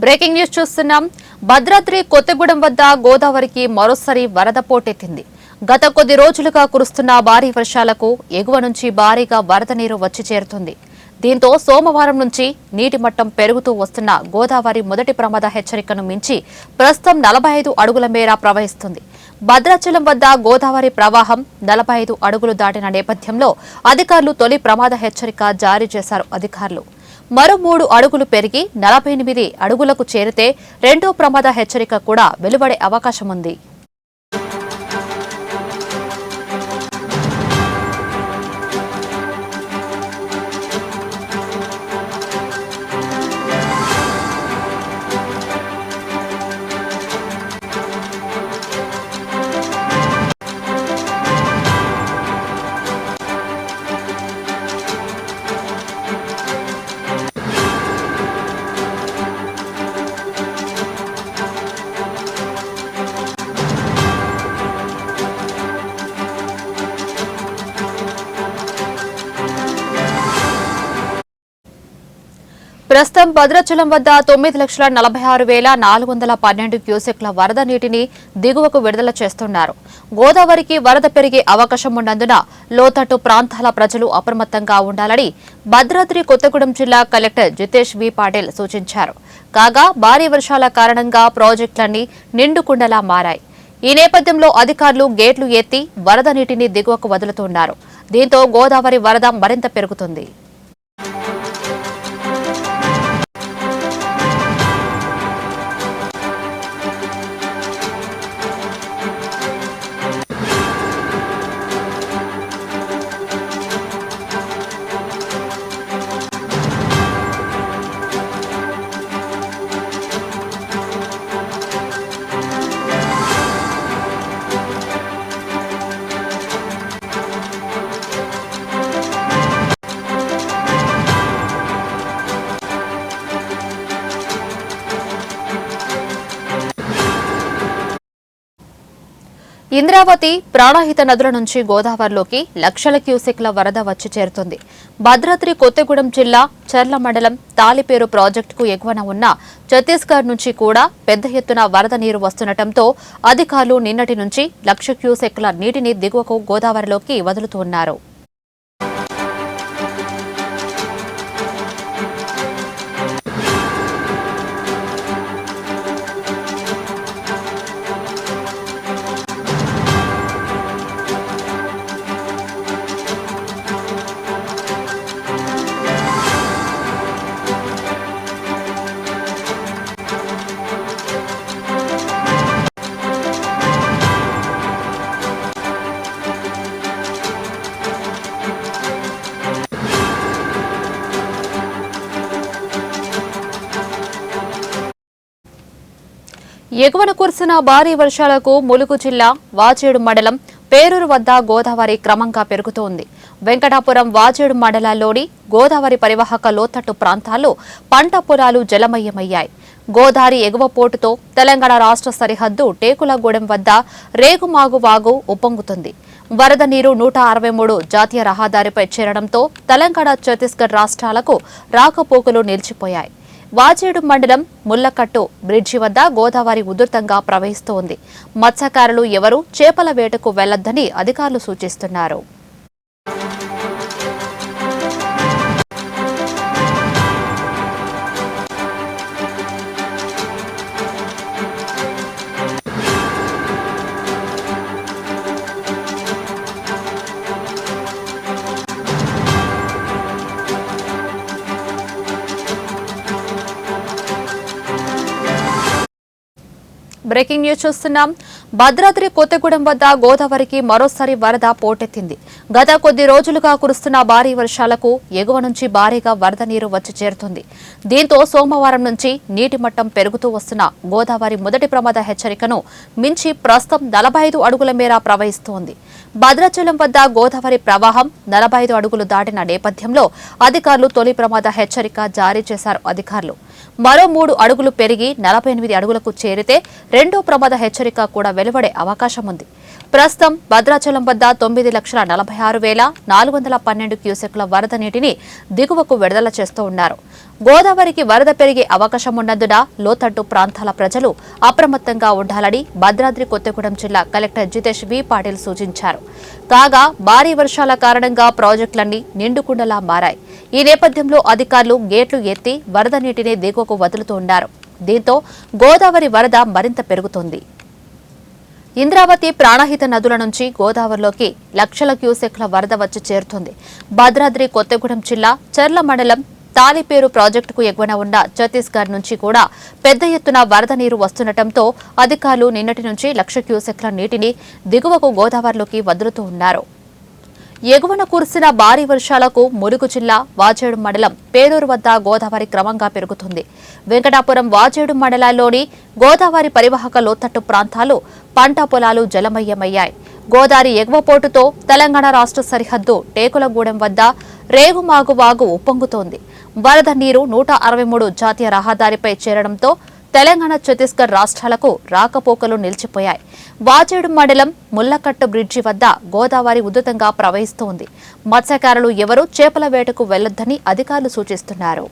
Breaking news చూస్తున్నాం. భద్రాద్రి కొత్తగూడెం వద్ద గోదావరికి మరోసారి వరద పోటెత్తింది. గత కొద్ది రోజులుగా కురుస్తున్న భారీ వర్షాలకు ఎగువ నుంచి భారీగా వరద నీరు వచ్చి చేరుతుంది. దీంతో సోమవారం నుంచి నీటి మట్టం పెరుగుతూ వస్తున్న గోదావరి మొదటి ప్రమాద హెచ్చరికను మించి ప్రస్తుతం 45 అడుగుల మేర ప్రవహిస్తుంది. భద్రాచలం వద్ద గోదావరి ప్రవాహం 45 అడుగులు దాటిన నేపథ్యంలో అధికారులు తొలి ప్రమాద హెచ్చరిక జారీ చేశారు. మరో 3 అడుగులు పెరిగి 48 అడుగులకు చేరితే రెండో ప్రమాద హెచ్చరిక కూడా వెలువడే అవకాశం ఉంది. ప్రస్తుతం భద్రాచలం వద్ద 9,46,412 క్యూసెక్ల వరద నీటిని దిగువకు విడుదల చేస్తున్నారు. గోదావరికి వరద పెరిగే అవకాశం ఉన్నందున లోతట్టు ప్రాంతాల ప్రజలు అప్రమత్తంగా ఉండాలని భద్రాద్రి కొత్తగూడెం జిల్లా కలెక్టర్ జితేష్ వి పాటిల్ సూచించారు. కాగా భారీ వర్షాల కారణంగా ప్రాజెక్టులన్నీ నిండుకుండలా మారాయి. ఈ నేపథ్యంలో అధికారులు గేట్లు ఎత్తి వరద నీటిని దిగువకు వదులుతున్నారు. దీంతో గోదావరి వరద మరింత పెరుగుతుంది. ఇంద్రావతి, ప్రాణహిత నదుల నుంచి గోదావరిలోకి లక్షల క్యూసెక్ల వరద వచ్చి చేరుతుంది. భద్రాద్రి కొత్తగూడెం జిల్లా చర్ల మండలం తాలిపేరు ప్రాజెక్టుకు ఎగువన ఉన్న ఛత్తీస్గఢ్ నుంచి కూడా పెద్ద ఎత్తున వరద నీరు వస్తుండటంతో అధికారులు నిన్నటి నుంచి 1,00,000 క్యూసెక్ల నీటిని దిగువకు గోదావరిలోకి వదులుతున్నారు. ఎగువన కురిసిన భారీ వర్షాలకు ములుగు జిల్లా వాజేడు మండలం పేరూరు వద్ద గోదావరి క్రమంగా పెరుగుతోంది. వెంకటాపురం, వాజేడు మండలాల్లోని గోదావరి పరివాహక లోతట్టు ప్రాంతాల్లో పంట పొలాలు జలమయమయ్యాయి. గోదావరి ఎగువ పోటుతో తెలంగాణ రాష్ట్ర సరిహద్దు టేకులగూడెం వద్ద రేగుమాగు వాగు ఉప్పొంగుతుంది. వరద నీరు 163 జాతీయ రహదారిపై చేరడంతో తెలంగాణ, ఛత్తీస్గఢ్ రాష్ట్రాలకు రాకపోకలు నిలిచిపోయాయి. వాజేడు మండలం ముల్లకట్టు బ్రిడ్జి వద్ద గోదావరి ఉధృతంగా ప్రవహిస్తోంది. మత్స్యకారులు ఎవరూ చేపల వేటకు వెళ్లొద్దని అధికారులు సూచిస్తున్నారు. బ్రేకింగ్ న్యూస్ చూస్తున్నాం. భద్రాద్రి కొత్తగూడెం వద్ద గోదావరికి మరోసారి వరద పోటెత్తింది. గత కొద్ది రోజులుగా కురుస్తున్న భారీ వర్షాలకు ఎగువ నుంచి భారీగా వరద నీరు వచ్చి చేరుతుంది. దీంతో సోమవారం నుంచి నీటి మట్టం పెరుగుతూ వస్తున్న గోదావరి మొదటి ప్రమాద హెచ్చరికను మించి ప్రస్తుతం 45 అడుగుల మేర ప్రవహిస్తోంది. భద్రాచలం వద్ద గోదావరి ప్రవాహం 45 అడుగులు దాటిన నేపథ్యంలో అధికారులు తొలి ప్రమాద హెచ్చరిక జారీ చేశారు. మరో 3 అడుగులు పెరిగి 48 అడుగులకు చేరితే రెండో ప్రమాద హెచ్చరిక కూడా వెలువడే అవకాశం ఉంది. ప్రస్తుతం భద్రాచలం వద్ద 9,46,412 క్యూసెక్ల వరద నీటిని దిగువకు విడుదల చేస్తూ ఉన్నారు. గోదావరికి వరద పెరిగే అవకాశం ఉన్నందున లోతట్టు ప్రాంతాల ప్రజలు అప్రమత్తంగా ఉండాలని భద్రాద్రి కొత్తగూడెం జిల్లా కలెక్టర్ జితేష్ వి పాటిల్ సూచించారు. కాగా భారీ వర్షాల కారణంగా ప్రాజెక్టులన్నీ నిండుకుండలా మారాయి. ఈ నేపథ్యంలో అధికారులు గేట్లు ఎత్తి వరద నీటిని దిగువకు వదులుతూ ఉన్నారు. దీంతో గోదావరి వరద మరింత పెరుగుతోంది. ఇంద్రావతి, ప్రాణహిత నదుల నుంచి గోదావరిలోకి లక్షల క్యూసెక్ల వరద వచ్చి చేరుతుంది. భద్రాద్రి కొత్తగూడెం జిల్లా చర్ల మండలం తాలిపేరు ప్రాజెక్టుకు ఎగువన ఉన్న ఛత్తీస్గఢ్ నుంచి కూడా పెద్ద ఎత్తున వరద నీరు వస్తుండటంతో అధికారులు నిన్నటి నుంచి 1,00,000 క్యూసెక్ల నీటిని దిగువకు గోదావరిలోకి వదులుతూ ఉన్నారు. ఎగువన కురిసిన భారీ వర్షాలకు ములుగు జిల్లా వాజేడు మండలం పేరూరు వద్ద గోదావరి క్రమంగా పెరుగుతుంది. వెంకటాపురం, వాజేడు మండలాల్లోని గోదావరి పరివాహక లోతట్టు ప్రాంతాలు, పంట పొలాలు జలమయమయ్యాయి. గోదావరి ఎగువపోటుతో తెలంగాణ రాష్ట్ర సరిహద్దు టేకులగూడెం వద్ద రేగుమాగు వాగు ఉప్పొంగుతోంది. వరద నీరు 163 జాతీయ రహదారిపై చేరడంతో తెలంగాణ, ఛత్తీస్గఢ్ రాష్ట్రాలకు రాకపోకలు నిలిచిపోయాయి. వాజేడు మండలం ముల్లకట్టు బ్రిడ్జి వద్ద గోదావరి ఉధృతంగా ప్రవహిస్తోంది. మత్స్యకారులు ఎవరూ చేపల వేటకు వెళ్లొద్దని అధికారులు సూచిస్తున్నారు.